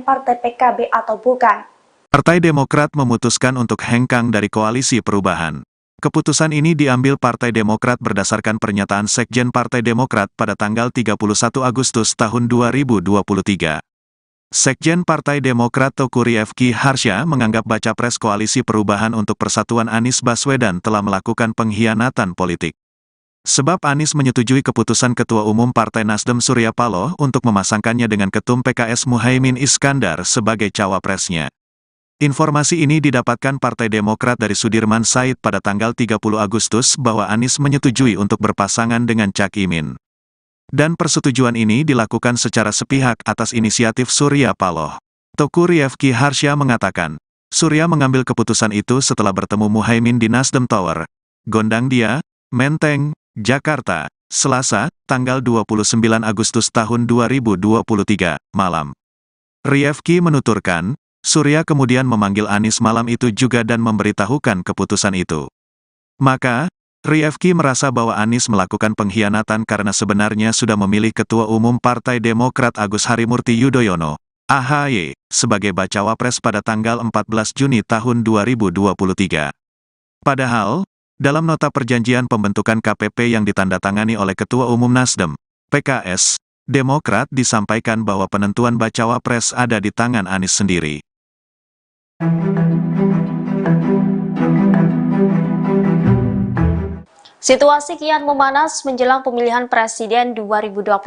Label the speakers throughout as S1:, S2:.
S1: Partai PKB atau bukan.
S2: Partai Demokrat memutuskan untuk hengkang dari Koalisi Perubahan. Keputusan ini diambil Partai Demokrat berdasarkan pernyataan Sekjen Partai Demokrat pada tanggal 31 Agustus tahun 2023. Sekjen Partai Demokrat Teuku Rifki Harsha menganggap baca pres Koalisi Perubahan untuk Persatuan Anies Baswedan telah melakukan pengkhianatan politik. Sebab Anies menyetujui keputusan Ketua Umum Partai Nasdem Surya Paloh untuk memasangkannya dengan Ketum PKS Muhaimin Iskandar sebagai cawapresnya. Informasi ini didapatkan Partai Demokrat dari Sudirman Said pada tanggal 30 Agustus bahwa Anies menyetujui untuk berpasangan dengan Cak Imin. Dan persetujuan ini dilakukan secara sepihak atas inisiatif Surya Paloh. Teuku Rifki Harsha mengatakan, Surya mengambil keputusan itu setelah bertemu Muhaimin di Nasdem Tower, Gondangdia, Menteng, Jakarta, Selasa, tanggal 29 Agustus tahun 2023, malam. Rifki menuturkan, Surya kemudian memanggil Anies malam itu juga dan memberitahukan keputusan itu. Maka, Rifki merasa bahwa Anies melakukan pengkhianatan karena sebenarnya sudah memilih Ketua Umum Partai Demokrat Agus Harimurti Yudhoyono, AHY, sebagai bacawa pres pada tanggal 14 Juni tahun 2023. Padahal, dalam nota perjanjian pembentukan KPP yang ditandatangani oleh Ketua Umum Nasdem, PKS, Demokrat disampaikan bahwa penentuan bacawa pres ada di tangan Anies sendiri.
S3: Situasi kian memanas menjelang pemilihan presiden 2024.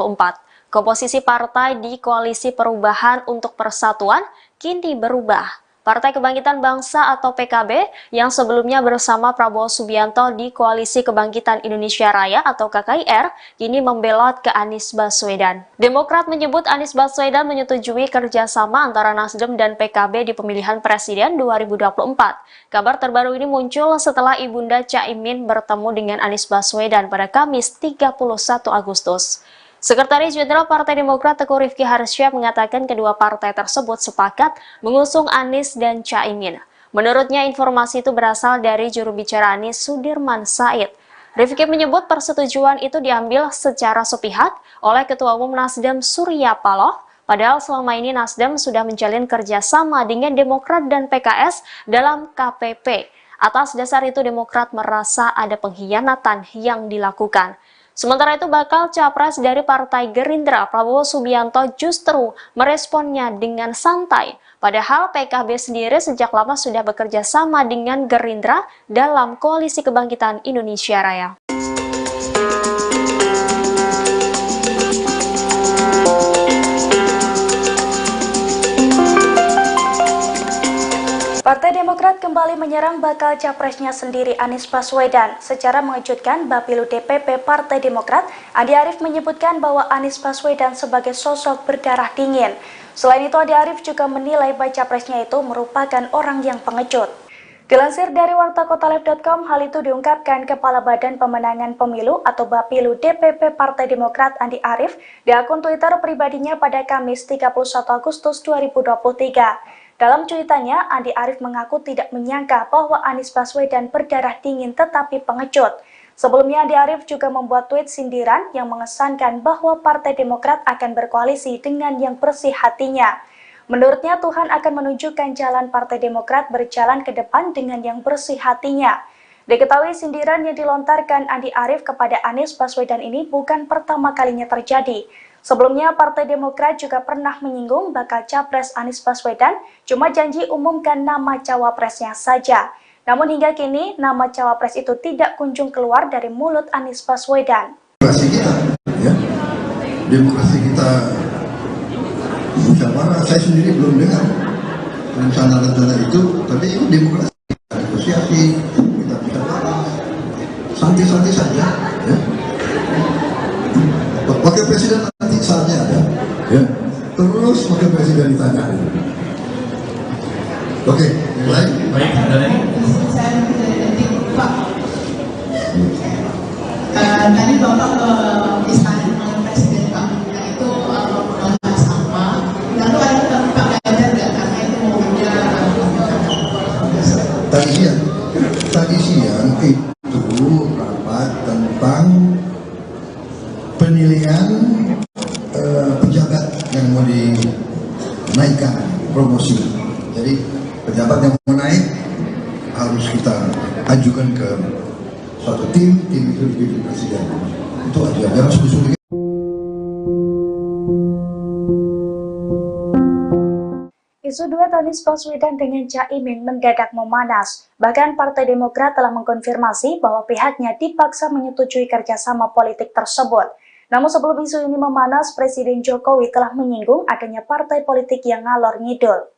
S3: Komposisi partai di Koalisi Perubahan untuk Persatuan kini berubah. Partai Kebangkitan Bangsa atau PKB yang sebelumnya bersama Prabowo Subianto di Koalisi Kebangkitan Indonesia Raya atau KKIR kini membelot ke Anies Baswedan. Demokrat menyebut Anies Baswedan menyetujui kerjasama antara Nasdem dan PKB di pemilihan presiden 2024. Kabar terbaru ini muncul setelah Ibunda Caimin bertemu dengan Anies Baswedan pada Kamis 31 Agustus. Sekretaris Jenderal Partai Demokrat Teuku Rifki Harsha mengatakan kedua partai tersebut sepakat mengusung Anies dan Caimin. Menurutnya informasi itu berasal dari juru bicara Anies Sudirman Said. Rifki menyebut persetujuan itu diambil secara sepihak oleh Ketua Umum Nasdem Surya Paloh, padahal selama ini Nasdem sudah menjalin kerjasama dengan Demokrat dan PKS dalam KPP. Atas dasar itu Demokrat merasa ada pengkhianatan yang dilakukan. Sementara itu bakal capres dari Partai Gerindra Prabowo Subianto justru meresponnya dengan santai. Padahal PKB sendiri sejak lama sudah bekerja sama dengan Gerindra dalam Koalisi Kebangkitan Indonesia Raya.
S1: Partai Demokrat kembali menyerang bakal capresnya sendiri Anies Baswedan. Secara mengejutkan, Bapilu DPP Partai Demokrat, Andi Arief menyebutkan bahwa Anies Baswedan sebagai sosok berdarah dingin. Selain itu, Andi Arief juga menilai baca presnya itu merupakan orang yang pengecut. Dilansir dari wartakotalib.com, hal itu diungkapkan Kepala Badan Pemenangan Pemilu atau Bapilu DPP Partai Demokrat Andi Arief di akun Twitter pribadinya pada Kamis 31 Agustus 2023. Dalam cuitannya, Andi Arief mengaku tidak menyangka bahwa Anies Baswedan berdarah dingin tetapi pengecut. Sebelumnya, Andi Arief juga membuat tweet sindiran yang mengesankan bahwa Partai Demokrat akan berkoalisi dengan yang bersih hatinya. Menurutnya, Tuhan akan menunjukkan jalan Partai Demokrat berjalan ke depan dengan yang bersih hatinya. Diketahui sindiran yang dilontarkan Andi Arief kepada Anies Baswedan ini bukan pertama kalinya terjadi. Sebelumnya, Partai Demokrat juga pernah menyinggung bakal capres Anies Baswedan, cuma janji umumkan nama cawapresnya saja. Namun hingga kini, nama cawapres itu tidak kunjung keluar dari mulut Anies Baswedan.
S4: Demokrasi kita, ya, demokrasi kita, musyawarah, saya sendiri belum dengar rencana-rencana itu, tapi itu demokrasi, kita negosiasi, kita musyawarah, santai-santai saja, ya. Wakil Presiden nanti saatnya ada, ya. Terus Wakil Presiden ditanya. Oke, yang lain? Baik, ada lagi? Saya Pak. Tadi Bapak ke istana Presiden Pak, itu sama. Lalu ada Pak Ganjar nggak? Karena itu maunya tadi siang itu rapat tentang penilaian pejabat yang mau dinaikkan promosi. Jadi pejabat yang mau naik harus kita ajukan ke suatu tim itu dipilih presiden. Itu aja, jangan sulit-sulit.
S1: Isu duet Anies Baswedan dengan Caimin mendadak memanas. Bahkan Partai Demokrat telah mengkonfirmasi bahwa pihaknya dipaksa menyetujui kerjasama politik tersebut. Namun sebelum isu ini memanas, Presiden Jokowi telah menyinggung adanya partai politik yang ngalor ngidul.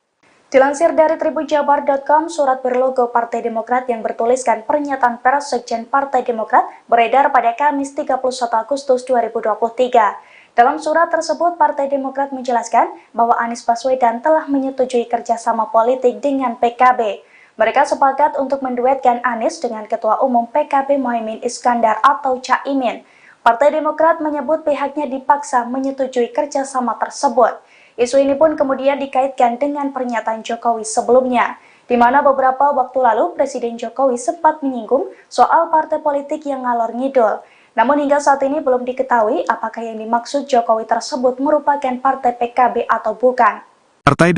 S1: Dilansir dari tribunjabar.com, surat berlogo Partai Demokrat yang bertuliskan pernyataan pers Sekjen Partai Demokrat beredar pada Kamis 31 Agustus 2023. Dalam surat tersebut, Partai Demokrat menjelaskan bahwa Anies Baswedan telah menyetujui kerjasama politik dengan PKB. Mereka sepakat untuk menduetkan Anies dengan Ketua Umum PKB Muhaimin Iskandar atau Caimin. Partai Demokrat menyebut pihaknya dipaksa menyetujui kerjasama tersebut. Isu ini pun kemudian dikaitkan dengan pernyataan Jokowi sebelumnya, di mana beberapa waktu lalu Presiden Jokowi sempat menyinggung soal partai politik yang ngalor ngidul. Namun hingga saat ini belum diketahui apakah yang dimaksud Jokowi tersebut merupakan partai PKB atau bukan.
S2: Partai